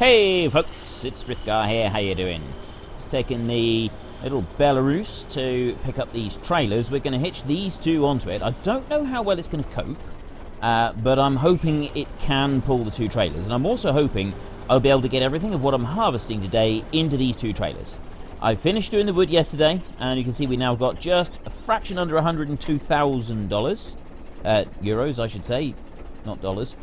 Hey folks, it's Frithgar here, how you doing? Just taking the little Belarus to pick up these trailers. We're going to hitch these two onto it. I don't know how well it's going to cope, but I'm hoping it can pull the two trailers. And I'm also hoping I'll be able to get everything of what I'm harvesting today into these two trailers. I finished doing the wood yesterday, and you can see we now got just a fraction under $102,000. Euros, I should say, not dollars.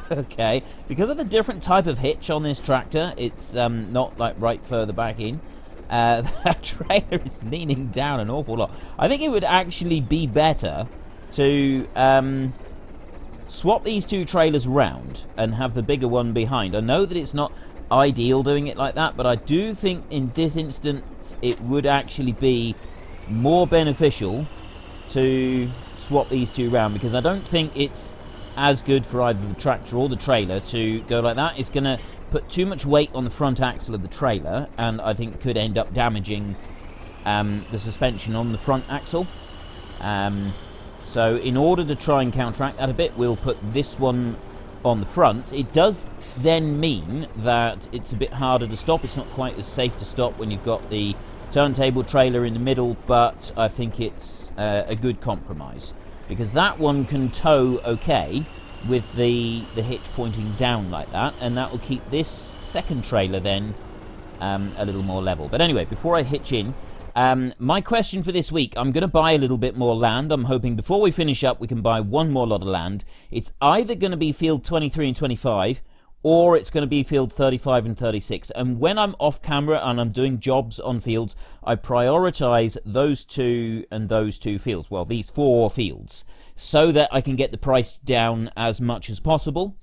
Okay, because of the different type of hitch on this tractor, it's not like right further back in. That trailer is leaning down an awful lot. I think it would actually be better to swap these two trailers round and have the bigger one behind. I know that it's not ideal doing it like that, but I do think in this instance it would actually be more beneficial to swap these two round, because I don't think it's as good for either the tractor or the trailer to go like that. It's going to put too much weight on the front axle of the trailer, and I think could end up damaging the suspension on the front axle. So in order to try and counteract that a bit, we'll put this one on the front. It does then mean that it's a bit harder to stop. It's not quite as safe to stop when you've got the turntable trailer in the middle, but I think it's a good compromise, because that one can tow okay with the hitch pointing down like that, and that will keep this second trailer then a little more level. But anyway, before I hitch in, my question for this week, I'm going to buy a little bit more land. I'm hoping before we finish up we can buy one more lot of land. It's either going to be field 23 and 25, or it's going to be field 35 and 36. And when I'm off camera and I'm doing jobs on fields, I prioritize those two and those two fields, well, these four fields, so that I can get the price down as much as possible.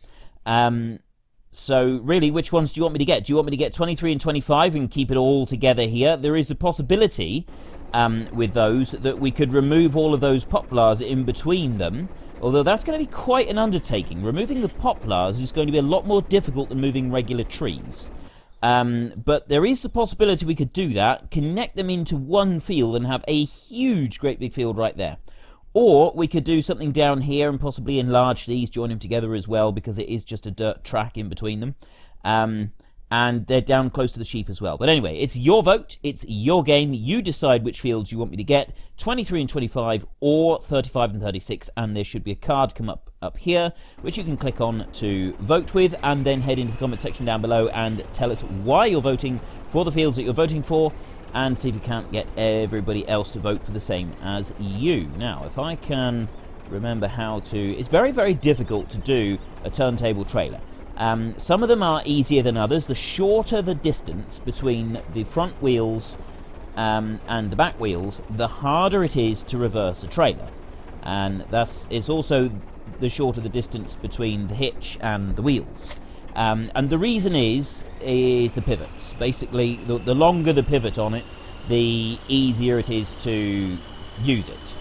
So really, which ones do you want me to get? Do you want me to get 23 and 25 and keep it all together here? There is a possibility with those that we could remove all of those poplars in between them, although that's going to be quite an undertaking. Removing the poplars is going to be a lot more difficult than moving regular trees. But there is a possibility we could do that, connect them into one field and have a huge, great big field right there. Or we could do something down here and possibly enlarge these, join them together as well, because it is just a dirt track in between them. And they're down close to the sheep as well. But anyway, it's your vote, it's your game. You decide which fields you want me to get, 23 and 25 or 35 and 36, and there should be a card come up here, which you can click on to vote with, and then head into the comment section down below and tell us why you're voting for the fields that you're voting for, and see if you can't get everybody else to vote for the same as you. Now, if I can remember how to... It's very, very difficult to do a turntable trailer. Some of them are easier than others. The shorter the distance between the front wheels and the back wheels, the harder it is to reverse a trailer. And it's also the shorter the distance between the hitch and the wheels. And the reason is the pivots. Basically, the longer the pivot on it, the easier it is to use it.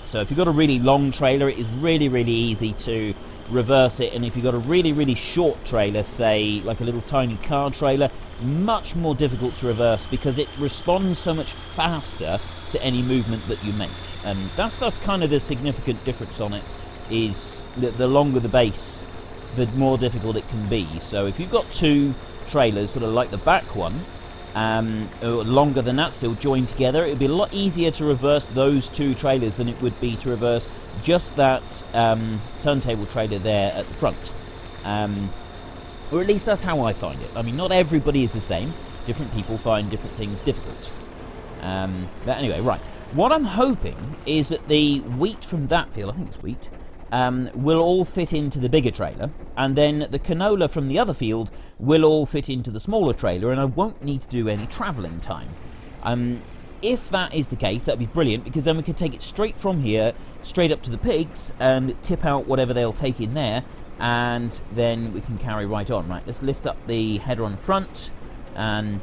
So if you've got a really long trailer, it is really, really easy to reverse it. And if you've got a really, really short trailer, say like a little tiny car trailer, much more difficult to reverse, because it responds so much faster to any movement that you make. And that's kind of the significant difference on it, is the longer the base, the more difficult it can be. So if you've got two trailers, sort of like the back one, or longer than that still, joined together, it would be a lot easier to reverse those two trailers than it would be to reverse just that turntable trailer there at the front. Or at least that's how I find it. I mean, not everybody is the same. Different people find different things difficult. But anyway, right. What I'm hoping is that the wheat from that field, I think it's wheat, will all fit into the bigger trailer, and then the canola from the other field will all fit into the smaller trailer, and I won't need to do any travelling time. If that is the case, that'd be brilliant, because then we could take it straight from here, straight up to the pigs, and tip out whatever they'll take in there, and then we can carry right on. Right, let's lift up the header on front, and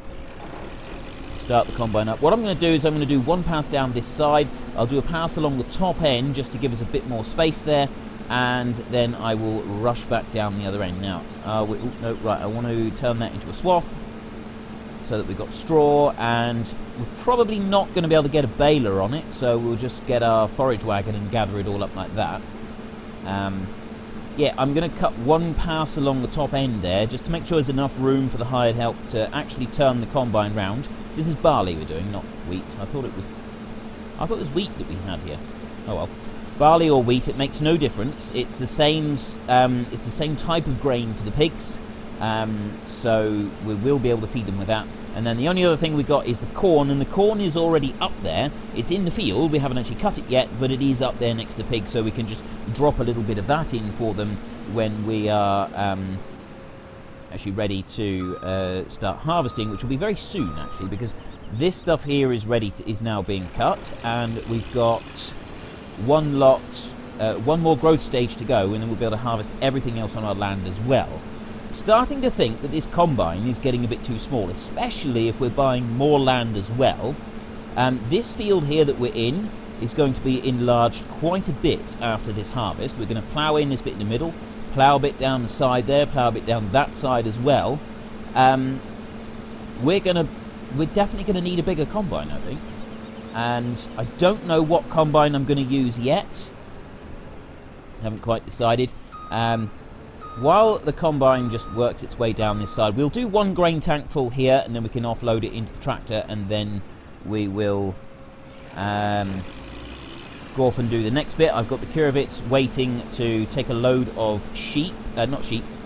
start the combine up. What I'm going to do is I'm going to do one pass down this side. I'll do a pass along the top end just to give us a bit more space there, and then I will rush back down the other end. Now, no, right, I want to turn that into a swath so that we've got straw, and we're probably not going to be able to get a baler on it, so we'll just get our forage wagon and gather it all up like that. yeah, I'm going to cut one pass along the top end there, just to make sure there's enough room for the hired help to actually turn the combine round. This is barley we're doing, not wheat. I thought it was wheat that we had here. Oh well. Barley or wheat, it makes no difference. It's the same type of grain for the pigs. So we will be able to feed them with that. And then the only other thing we got is the corn, and the corn is already up there. It's in the field, we haven't actually cut it yet, but it is up there next to the pigs, so we can just drop a little bit of that in for them when we are actually ready to start harvesting, which will be very soon actually, because this stuff here is is now being cut, and we've got one more growth stage to go, and then we'll be able to harvest everything else on our land as well. Starting to think that this combine is getting a bit too small, especially if we're buying more land as well. This field here that we're in is going to be enlarged quite a bit after this harvest. We're going to plough in this bit in the middle, plough a bit down the side there, plough a bit down that side as well. We're definitely going to need a bigger combine, I think. And I don't know what combine I'm going to use yet. Haven't quite decided. While the combine just works its way down this side, we'll do one grain tank full here, and then we can offload it into the tractor, and then we will go off and do the next bit. I've got the Kurovits waiting to take a load of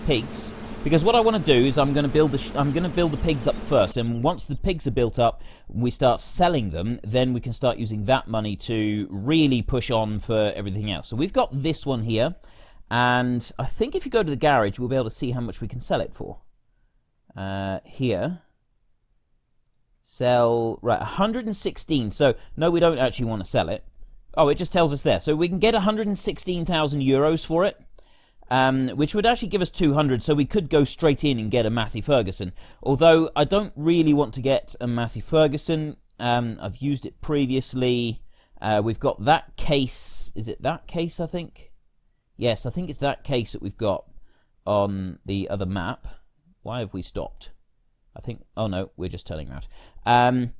pigs, because what I want to do is I'm going to build the pigs up first, and once the pigs are built up, we start selling them, then we can start using that money to really push on for everything else. So we've got this one here. And I think if you go to the garage, we'll be able to see how much we can sell it for. Here. Sell, right, 116. So, no, we don't actually want to sell it. Oh, it just tells us there. So we can get 116,000 euros for it, which would actually give us 200. So we could go straight in and get a Massey Ferguson. Although, I don't really want to get a Massey Ferguson. I've used it previously. We've got that case. Is it that case, I think? Yes, I think it's that case that we've got on the other map. Why have we stopped? I think... Oh, no, we're just turning around.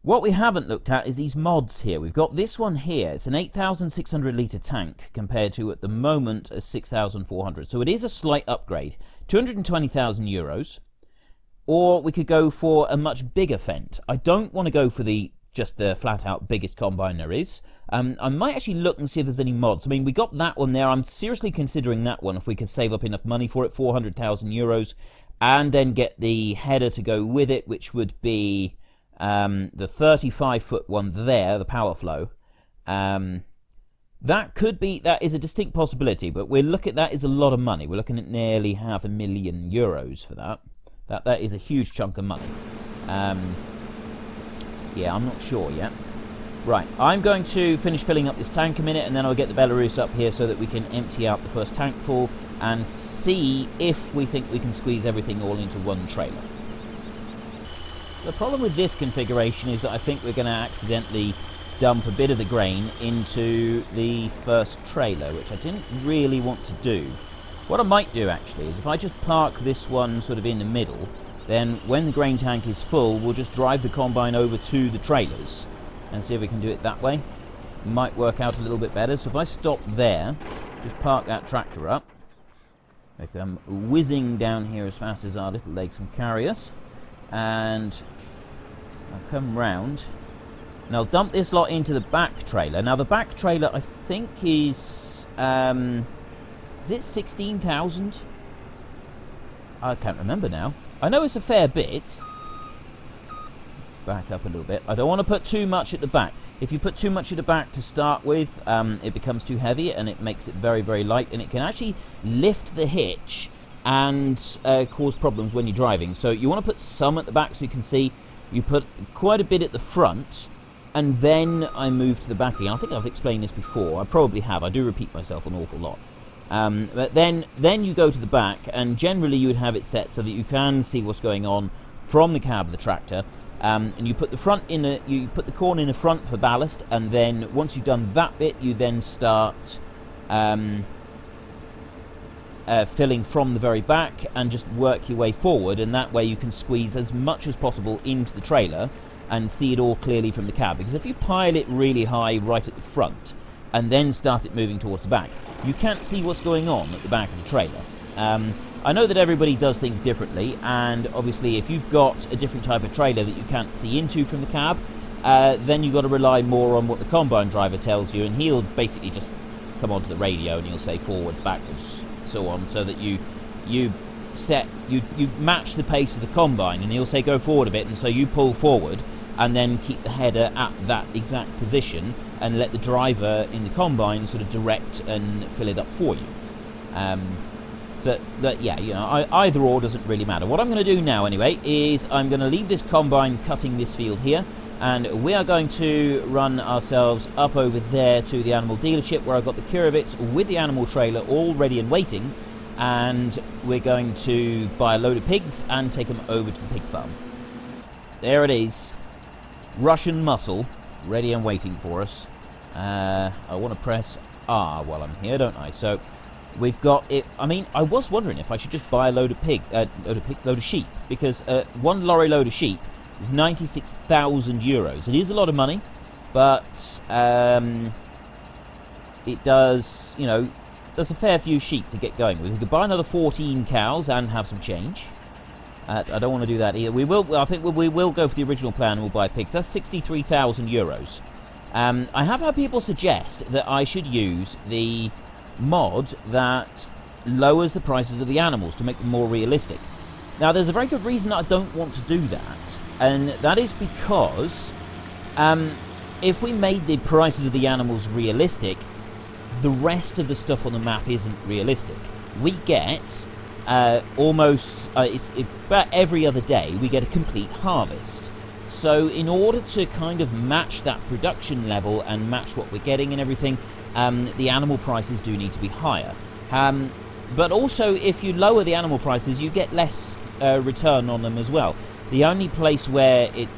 What we haven't looked at is these mods here. We've got this one here. It's an 8,600 litre tank compared to, at the moment, a 6,400. So it is a slight upgrade. 220,000 euros. Or we could go for a much bigger Fendt. I don't want to go for just the flat-out biggest combine there is. I might actually look and see if there's any mods. I mean, we got that one there. I'm seriously considering that one if we could save up enough money for it, 400,000 euros, and then get the header to go with it, which would be the 35-foot one there, the Power Flow. That is a distinct possibility, but that is a lot of money. We're looking at nearly 500,000 euros for that. That is a huge chunk of money. Yeah, I'm not sure yet. Right, I'm going to finish filling up this tank a minute, and then I'll get the Belarus up here so that we can empty out the first tank full and see if we think we can squeeze everything all into one trailer. The problem with this configuration is that I think we're going to accidentally dump a bit of the grain into the first trailer, which I didn't really want to do. What I might do, actually, is if I just park this one sort of in the middle, then when the grain tank is full, we'll just drive the combine over to the trailers and see if we can do it that way. It might work out a little bit better. So if I stop there, just park that tractor up, I come whizzing down here as fast as our little legs can carry us, and I'll come round and I'll dump this lot into the back trailer. Now the back trailer I think is it 16,000? I can't remember now. I know it's a fair bit. Back up a little bit. I don't want to put too much at the back. If you put too much at the back to start with, it becomes too heavy and it makes it very, very light, and it can actually lift the hitch and cause problems when you're driving. So you want to put some at the back so you can see. You put quite a bit at the front, and then I move to the back again. I think I've explained this before. I probably have. I do repeat myself an awful lot. But then you go to the back, and generally you would have it set so that you can see what's going on from the cab of the tractor. And you put the corn in the front for ballast, and then once you've done that bit, you then start filling from the very back and just work your way forward, and that way you can squeeze as much as possible into the trailer and see it all clearly from the cab. Because if you pile it really high right at the front, and then start it moving towards the back. You can't see what's going on at the back of the trailer. I know that everybody does things differently, and obviously if you've got a different type of trailer that you can't see into from the cab, then you've got to rely more on what the combine driver tells you, and he'll basically just come onto the radio and he'll say forwards, backwards, so on, so that you match the pace of the combine, and he'll say go forward a bit, and so you pull forward and then keep the header at that exact position and let the driver in the combine sort of direct and fill it up for you. So that, yeah, you know, either or doesn't really matter. What I'm going to do now anyway is I'm going to leave this combine cutting this field here, and we are going to run ourselves up over there to the animal dealership where I've got the Kirovits with the animal trailer all ready and waiting, and we're going to buy a load of pigs and take them over to the pig farm. There it is. Russian muscle ready and waiting for us. I want to press R while I'm here, don't I? So we've got it. I mean, I was wondering if I should just buy a load of sheep, because one lorry load of sheep is 96,000 euros. It is a lot of money, but it does, you know, there's a fair few sheep to get going with. We could buy another 14 cows and have some change. I don't want to do that either. I think we will go for the original plan and we'll buy pigs. That's 63,000 euros. I have had people suggest that I should use the mod that lowers the prices of the animals to make them more realistic. Now, there's a very good reason I don't want to do that, and that is because if we made the prices of the animals realistic, the rest of the stuff on the map isn't realistic. We get almost about every other day we get a complete harvest. So in order to kind of match that production level and match what we're getting and everything, the animal prices do need to be higher. But also, if you lower the animal prices, you get less return on them as well. The only place where it,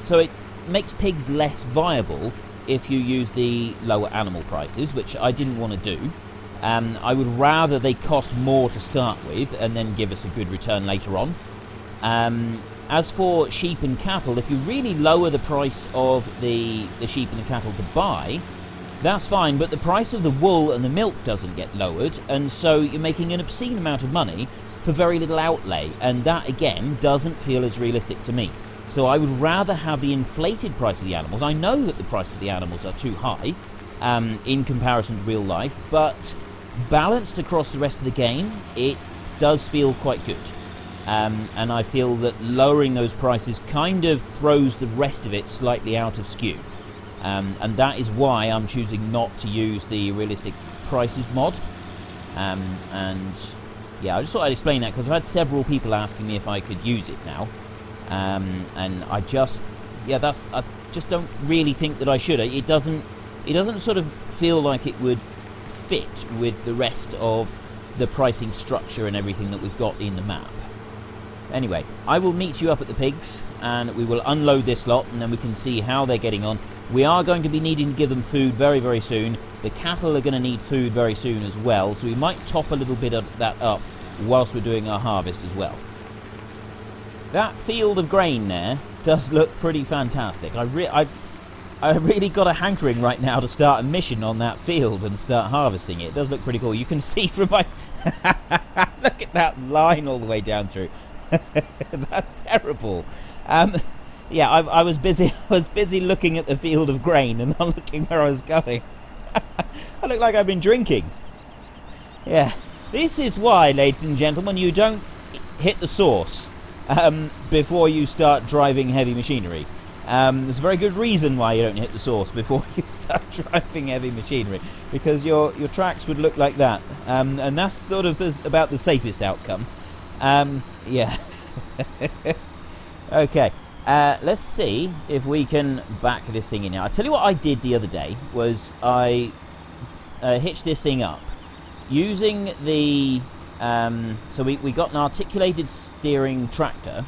so it makes pigs less viable if you use the lower animal prices, which I didn't want to do. I would rather they cost more to start with and then give us a good return later on. As for sheep and cattle, if you really lower the price of the sheep and the cattle to buy, that's fine, but the price of the wool and the milk doesn't get lowered, and so you're making an obscene amount of money for very little outlay, and that again doesn't feel as realistic to me. So I would rather have the inflated price of the animals. I know that the prices of the animals are too high in comparison to real life, but balanced across the rest of the game, it does feel quite good. And I feel that lowering those prices kind of throws the rest of it slightly out of skew. And that is why I'm choosing not to use the realistic prices mod. And yeah, I just thought I'd explain that because I've had several people asking me if I could use it now. And I just don't really think that I should. It doesn't sort of feel like it would fit with the rest of the pricing structure and everything that we've got in the map. Anyway, I will meet you up at the pigs and we will unload this lot and then we can see how they're getting on. We are going to be needing to give them food very, very soon. The cattle are going to need food very soon as well, so we might top a little bit of that up whilst we're doing our harvest as well. That field of grain there does look pretty fantastic. I really got a hankering right now to start a mission on that field and start harvesting it. It does look pretty cool. You can see from my... Look at that line all the way down through. That's terrible. Yeah, I was busy looking at the field of grain and not looking where I was going. I look like I've been drinking. Yeah. This is why, ladies and gentlemen, you don't hit the source before you start driving heavy machinery. There's a very good reason why you don't hit the source before you start driving heavy machinery, because your tracks would look like that, and that's sort of about the safest outcome. Yeah. Okay, let's see if we can back this thing in now. I'll tell you what I did the other day was I hitched this thing up using the so we got an articulated steering tractor,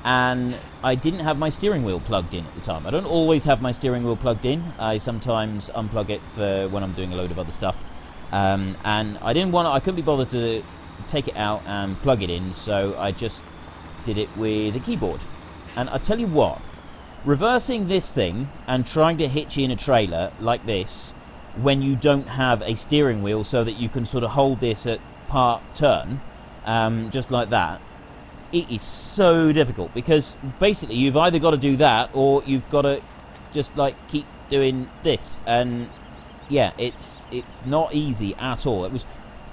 and I didn't have my steering wheel plugged in at the time. I don't always have my steering wheel plugged in. I sometimes unplug it for when I'm doing a load of other stuff, and I couldn't be bothered to take it out and plug it in, so I just did it with a keyboard. And I tell you what, reversing this thing and trying to hitch in a trailer like this when you don't have a steering wheel, so that you can sort of hold this at part turn, just like that. It is so difficult, because basically you've either got to do that, or you've got to just like keep doing this, and yeah, it's not easy at all. It was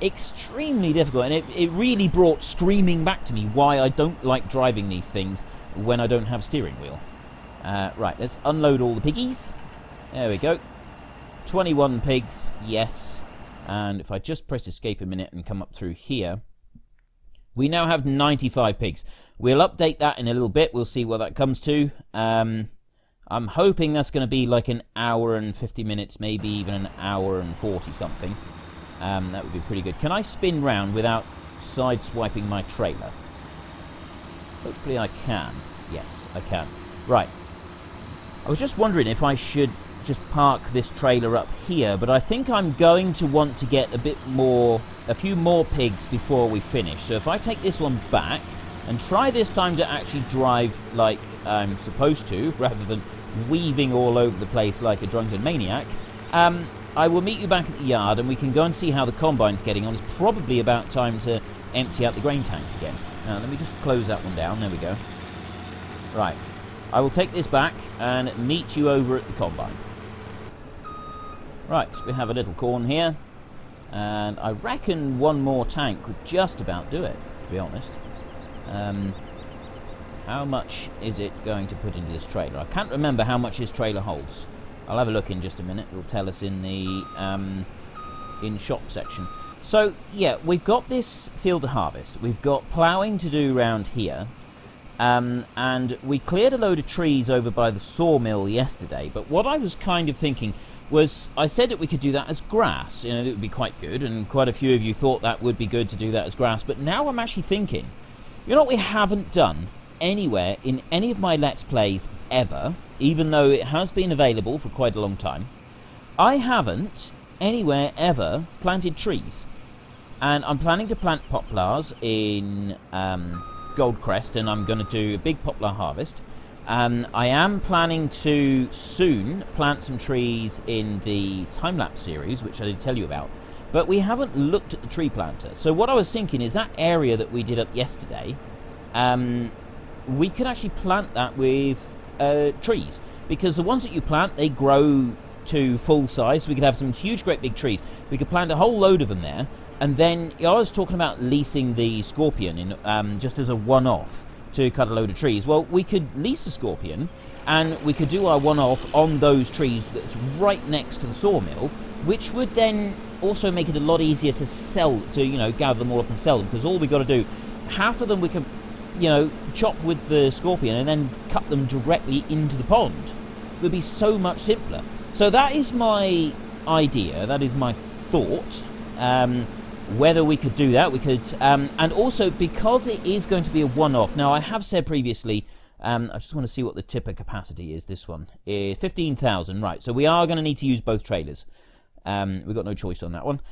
extremely difficult, and it really brought screaming back to me why I don't like driving these things when I don't have a steering wheel. Right, let's unload all the piggies. There we go. 21 pigs, yes. And if I just press escape a minute and come up through here, we now have 95 pigs. We'll update that in a little bit. We'll see what that comes to. I'm hoping that's going to be like an hour and 50 minutes, maybe even an hour and 40 something. That would be pretty good. Can I spin round without side-swiping my trailer? Hopefully I can. Yes, I can. Right. I was just wondering if I should just park this trailer up here, but I think I'm going to want to get a few more pigs before we finish. So if I take this one back and try this time to actually drive like I'm supposed to, rather than weaving all over the place like a drunken maniac, I will meet you back at the yard and we can go and see how the combine's getting on. It's probably about time to empty out the grain tank again. Now let me just close that one down. There we go. Right. I will take this back and meet you over at the combine. Right, we have a little corn here, and I reckon one more tank would just about do it, to be honest. How much is it going to put into this trailer? I can't remember how much this trailer holds. I'll have a look in just a minute. It'll tell us in the in-shop section. So, yeah, we've got this field to harvest. We've got ploughing to do around here. And we cleared a load of trees over by the sawmill yesterday. But what I was kind of thinking was, I said that we could do that as grass. You know, it would be quite good, and quite a few of you thought that would be good to do that as grass. But now I'm actually thinking, you know what we haven't done anywhere in any of my Let's Plays ever, even though it has been available for quite a long time? I haven't anywhere ever planted trees. And I'm planning to plant poplars in Goldcrest, and I'm going to do a big poplar harvest. I am planning to soon plant some trees in the time-lapse series, which I did tell you about, but we haven't looked at the tree planter. So what I was thinking is that area that we did up yesterday, we could actually plant that with trees, because the ones that you plant, they grow to full size, so we could have some huge, great big trees. We could plant a whole load of them there, and then I was talking about leasing the Scorpion in just as a one-off to cut a load of trees. Well, we could lease the Scorpion, and we could do our one-off on those trees that's right next to the sawmill, which would then also make it a lot easier to sell, to, you know, gather them all up and sell them, because all we got to do, half of them we could, you know, chop with the Scorpion and then cut them directly into the pond. It would be so much simpler. So that is my idea, that is my thought. Whether we could do that, we could, and also because it is going to be a one-off. Now, I have said previously, I just want to see what the tipper capacity is. This one, 15,000, right? So we are going to need to use both trailers. We've got no choice on that one.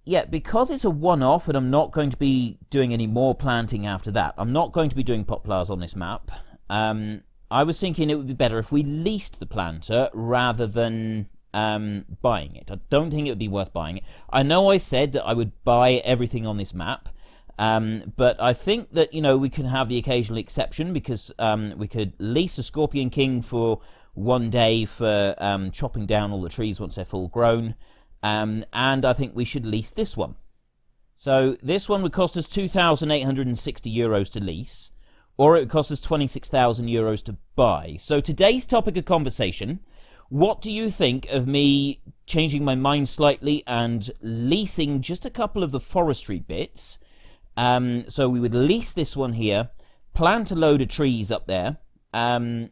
Yeah, because it's a one-off, and I'm not going to be doing any more planting after that. I'm not going to be doing poplars on this map. I was thinking it would be better if we leased the planter rather than buying it. I don't think it would be worth buying it. I know I said that I would buy everything on this map, but I think that, you know, we can have the occasional exception, because we could lease a Scorpion King for one day for chopping down all the trees once they're full grown, and I think we should lease this one. So this one would cost us 2,860 euros to lease, or it would cost us 26,000 euros to buy. So today's topic of conversation: what do you think of me changing my mind slightly and leasing just a couple of the forestry bits? So we would lease this one here, plant a load of trees up there, and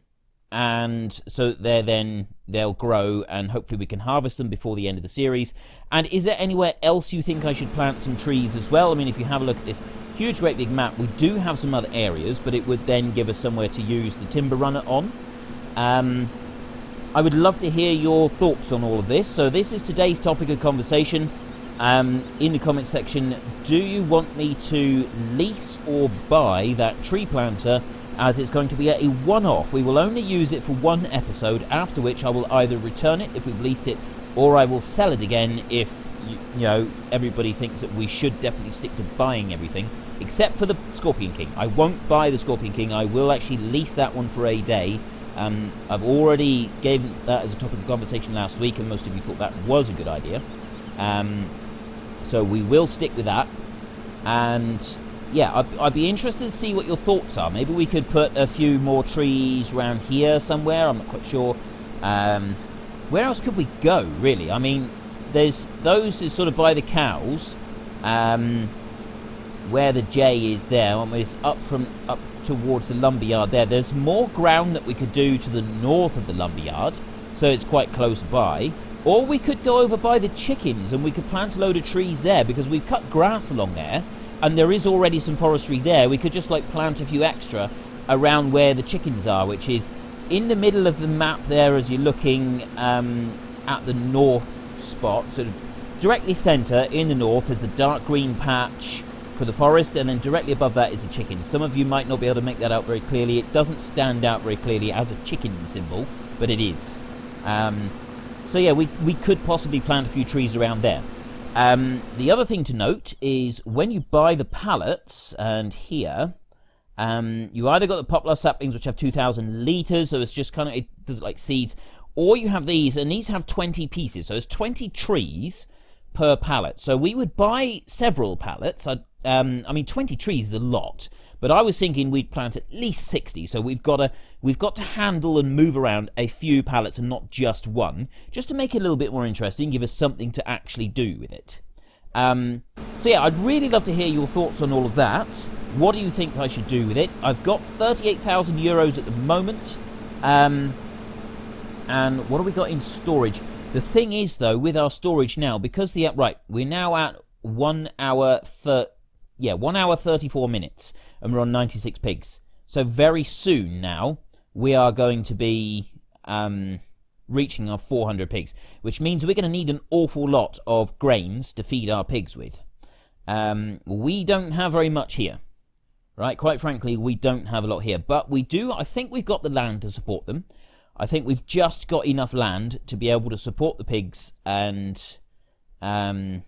so they'll grow, and hopefully we can harvest them before the end of the series. And is there anywhere else you think I should plant some trees as well? I mean, if you have a look at this huge, great big map, we do have some other areas, but it would then give us somewhere to use the timber runner on. I would love to hear your thoughts on all of this. So this is today's topic of conversation. In the comments section, do you want me to lease or buy that tree planter, as it's going to be a one-off? We will only use it for one episode, after which I will either return it if we've leased it, or I will sell it again if you know everybody thinks that we should definitely stick to buying everything, except for the Scorpion King. I won't buy the Scorpion King. I will actually lease that one for a day. I've already given that as a topic of conversation last week, and most of you thought that was a good idea. So we will stick with that. And yeah, I'd be interested to see what your thoughts are. Maybe we could put a few more trees around here somewhere. I'm not quite sure. Where else could we go, really? I mean, there's those is sort of by the cows, where the J is there. It's up towards the lumberyard there. There's more ground that we could do to the north of the lumberyard, so it's quite close by. Or we could go over by the chickens and we could plant a load of trees there, because we've cut grass along there and there is already some forestry there. We could just like plant a few extra around where the chickens are, which is in the middle of the map there as you're looking at the north spot, sort of directly centre in the north. There's a dark green patch for the forest, and then directly above that is a chicken. Some of you might not be able to make that out very clearly. It doesn't stand out very clearly as a chicken symbol, but it is. So yeah, we could possibly plant a few trees around there. The other thing to note is when you buy the pallets, and here, you either got the poplar saplings, which have 2,000 litres, so it's just kind of, it does like seeds, or you have these, and these have 20 pieces, so it's 20 trees per pallet. So we would buy several pallets. I mean, 20 trees is a lot, but I was thinking we'd plant at least 60. So we've got to handle and move around a few pallets and not just one, just to make it a little bit more interesting, give us something to actually do with it. So yeah, I'd really love to hear your thoughts on all of that. What do you think I should do with it? I've got 38,000 euros at the moment. And what have we got in storage? The thing is, though, with our storage now, because we're now at 1 hour 34 minutes, and we're on 96 pigs. So very soon now, we are going to be reaching our 400 pigs, which means we're going to need an awful lot of grains to feed our pigs with. We don't have very much here, right? Quite frankly, we don't have a lot here, but we do. I think we've got the land to support them. I think we've just got enough land to be able to support the pigs and allow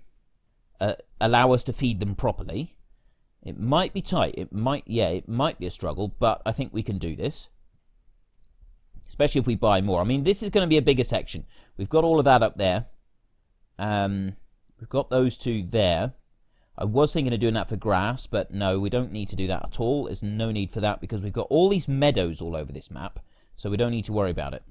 us to feed them properly. It might be tight. It might be a struggle, but I think we can do this. Especially if we buy more. I mean, this is going to be a bigger section. We've got all of that up there. We've got those two there. I was thinking of doing that for grass, but no, we don't need to do that at all. There's no need for that because we've got all these meadows all over this map. So we don't need to worry about it.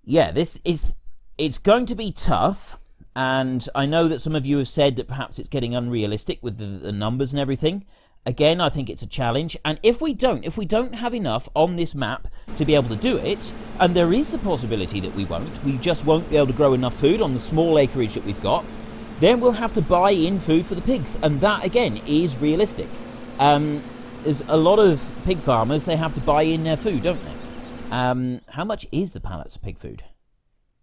Yeah, it's going to be tough. And I know that some of you have said that perhaps it's getting unrealistic with the numbers and everything. Again, I think it's a challenge. And if we don't have enough on this map to be able to do it, and there is the possibility that we just won't be able to grow enough food on the small acreage that we've got, then we'll have to buy in food for the pigs. And that, again, is realistic. There's a lot of pig farmers, they have to buy in their food, don't they? How much is the pallets of pig food?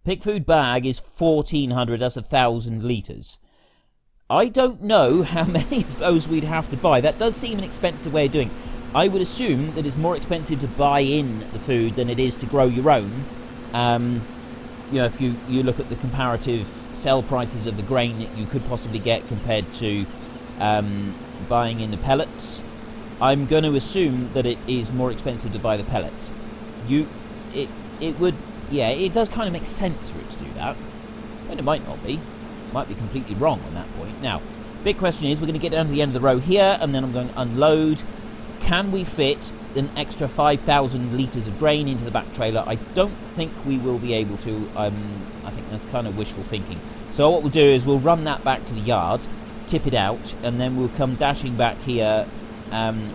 Pig food bag is 1,400, that's 1,000 litres. I don't know how many of those we'd have to buy. That does seem an expensive way of doing it. I would assume that it's more expensive to buy in the food than it is to grow your own. If you look at the comparative sell prices of the grain that you could possibly get compared to buying in the pellets, I'm going to assume that it is more expensive to buy the pellets. It does kind of make sense for it to do that. And it might not be. It might be completely wrong on that point. Now, big question is, we're going to get down to the end of the row here, and then I'm going to unload. Can we fit an extra 5,000 litres of grain into the back trailer? I don't think we will be able to. I think that's kind of wishful thinking. So what we'll do is we'll run that back to the yard, tip it out, and then we'll come dashing back here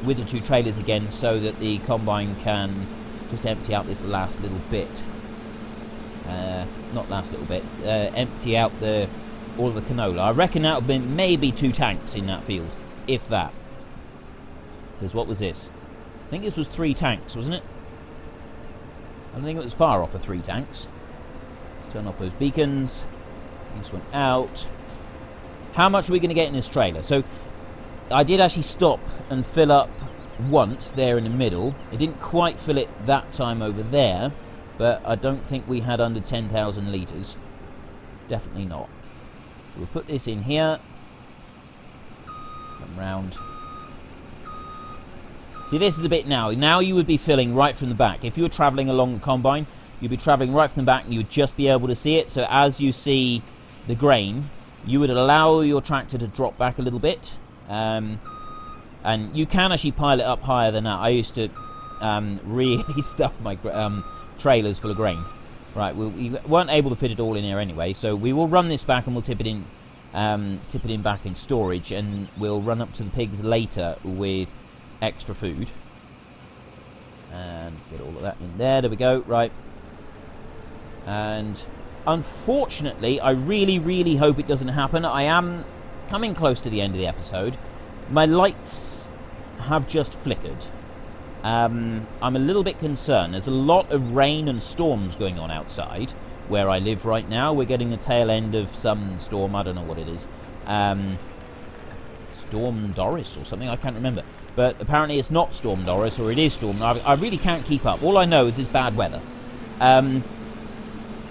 with the two trailers again so that the combine can just empty out this last little bit. Empty out all of the canola. I reckon that would be maybe 2 tanks in that field, if that. Because what was this? I think this was 3 tanks, wasn't it? I don't think it was far off of 3 tanks. Let's turn off those beacons. This went out. How much are we going to get in this trailer? So I did actually stop and fill up once there in the middle. It didn't quite fill it that time over there, but I don't think we had under 10,000 litres. Definitely not. So we'll put this in here. Come round. See, this is a bit now. Now you would be filling right from the back. If you were travelling along the combine, you'd be travelling right from the back and you would just be able to see it. So as you see the grain, you would allow your tractor to drop back a little bit. And you can actually pile it up higher than that. I used to really stuff my trailers full of grain. Right, we weren't able to fit it all in here anyway, so we will run this back and we'll tip it in back in storage, and we'll run up to the pigs later with extra food. And get all of that in there. There we go. Right. And unfortunately, I really, really hope it doesn't happen. I am coming close to the end of the episode. My lights have just flickered. I'm a little bit concerned. There's a lot of rain and storms going on outside where I live right now. We're getting the tail end of some storm. I don't know what it is. Storm Doris or something. I can't remember. But apparently it's not Storm Doris, or it is Storm. I really can't keep up. All I know is it's bad weather.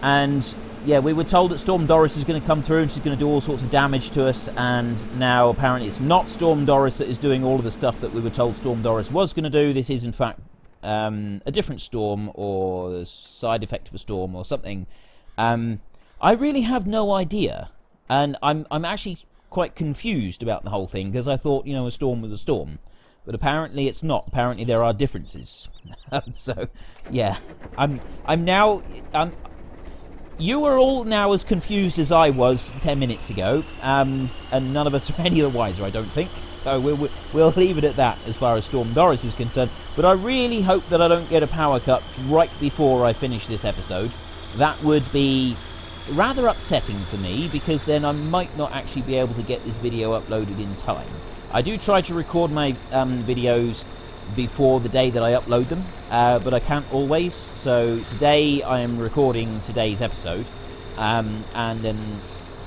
And yeah, we were told that Storm Doris is going to come through and she's going to do all sorts of damage to us, and now apparently it's not Storm Doris that is doing all of the stuff that we were told Storm Doris was going to do. This is in fact a different storm, or a side effect of a storm or something. I really have no idea, and I'm actually quite confused about the whole thing, because I thought, you know, a storm was a storm. But apparently it's not. Apparently there are differences. So, yeah. I'm now... You are all now as confused as I was 10 minutes ago, and none of us are any the wiser, I don't think. So we'll leave it at that as far as Storm Doris is concerned. But I really hope that I don't get a power cut right before I finish this episode. That would be rather upsetting for me, because then I might not actually be able to get this video uploaded in time. I do try to record my videos before the day that I upload them, but I can't always. So today I am recording today's episode, and then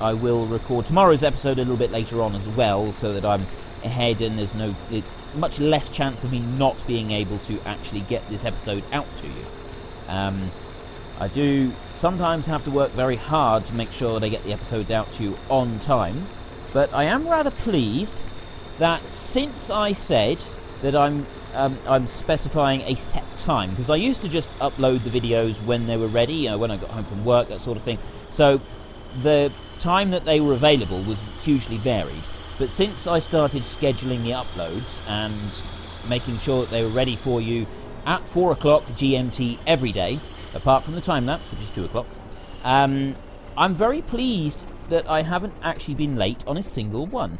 I will record tomorrow's episode a little bit later on as well, so that I'm ahead and there's much less chance of me not being able to actually get this episode out to you. I do sometimes have to work very hard to make sure that I get the episodes out to you on time, but I am rather pleased that since I said that I'm specifying a set time, because I used to just upload the videos when they were ready, you know, when I got home from work, that sort of thing. So the time that they were available was hugely varied. But since I started scheduling the uploads and making sure that they were ready for you at 4 o'clock GMT every day, apart from the time lapse, which is 2 o'clock, I'm very pleased that I haven't actually been late on a single one.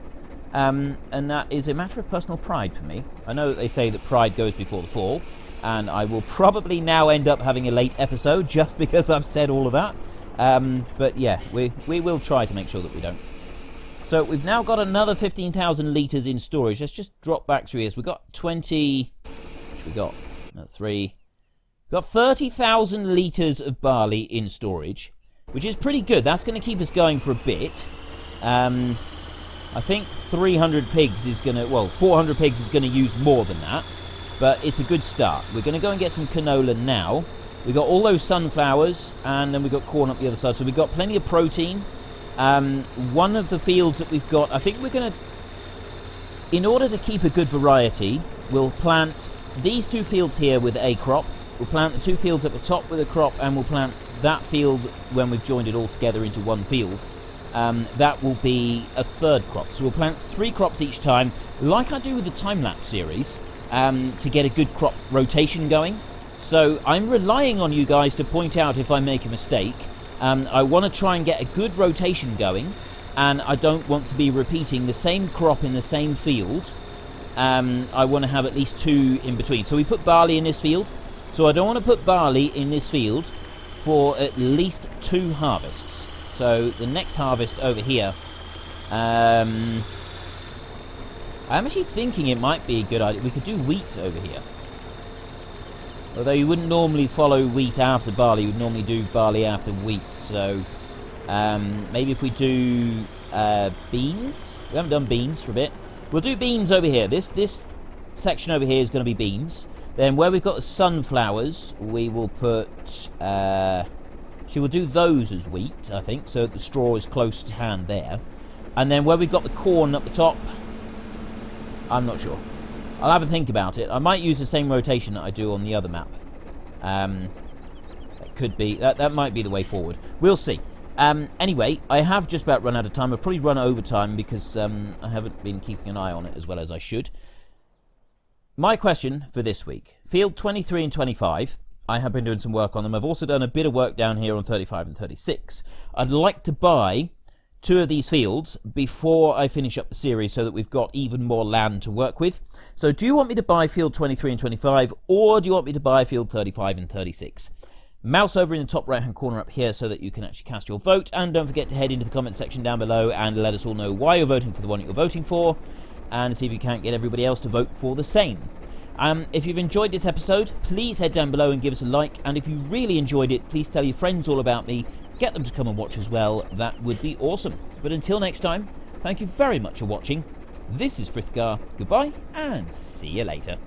And that is a matter of personal pride for me. I know that they say that pride goes before the fall, and I will probably now end up having a late episode just because I've said all of that. But yeah, we will try to make sure that we don't. So we've now got another 15,000 litres in storage. Let's just drop back through here. So we've got 20... Which we got? No, 3... We've got 30,000 litres of barley in storage, which is pretty good. That's going to keep us going for a bit. I think 300 pigs is going to... Well, 400 pigs is going to use more than that. But it's a good start. We're going to go and get some canola now. We've got all those sunflowers, and then we've got corn up the other side. So we've got plenty of protein. One of the fields that we've got... I think we're going to... In order to keep a good variety, we'll plant these two fields here with a crop. We'll plant the two fields at the top with a crop, and we'll plant that field when we've joined it all together into one field. That will be a third crop. So we'll plant 3 crops each time, like I do with the time-lapse series, to get a good crop rotation going. So I'm relying on you guys to point out if I make a mistake. I want to try and get a good rotation going, and I don't want to be repeating the same crop in the same field. I want to have at least 2 in between. So we put barley in this field. So I don't want to put barley in this field for at least 2 harvests. So the next harvest over here, I'm actually thinking it might be a good idea. We could do wheat over here. Although you wouldn't normally follow wheat after barley, you would normally do barley after wheat. So maybe if we do beans. We haven't done beans for a bit. We'll do beans over here. This section over here is going to be beans. Then where we've got the sunflowers, we will put She will do those as wheat, I think, so the straw is close to hand there. And then where we've got the corn up the top, I'm not sure. I'll have a think about it. I might use the same rotation that I do on the other map. It could be, that might be the way forward. We'll see. Anyway, I have just about run out of time. I've probably run over time because I haven't been keeping an eye on it as well as I should. My question for this week. Field 23 and 25. I have been doing some work on them. I've also done a bit of work down here on 35 and 36. I'd like to buy 2 of these fields before I finish up the series so that we've got even more land to work with. So do you want me to buy field 23 and 25, or do you want me to buy field 35 and 36? Mouse over in the top right hand corner up here so that you can actually cast your vote, and don't forget to head into the comment section down below and let us all know why you're voting for the one you're voting for, and see if you can't get everybody else to vote for the same. If you've enjoyed this episode, please head down below and give us a like, and if you really enjoyed it, please tell your friends all about me, get them to come and watch as well. That would be awesome. But until next time, thank you very much for watching. This is Frithgar, goodbye, and see you later.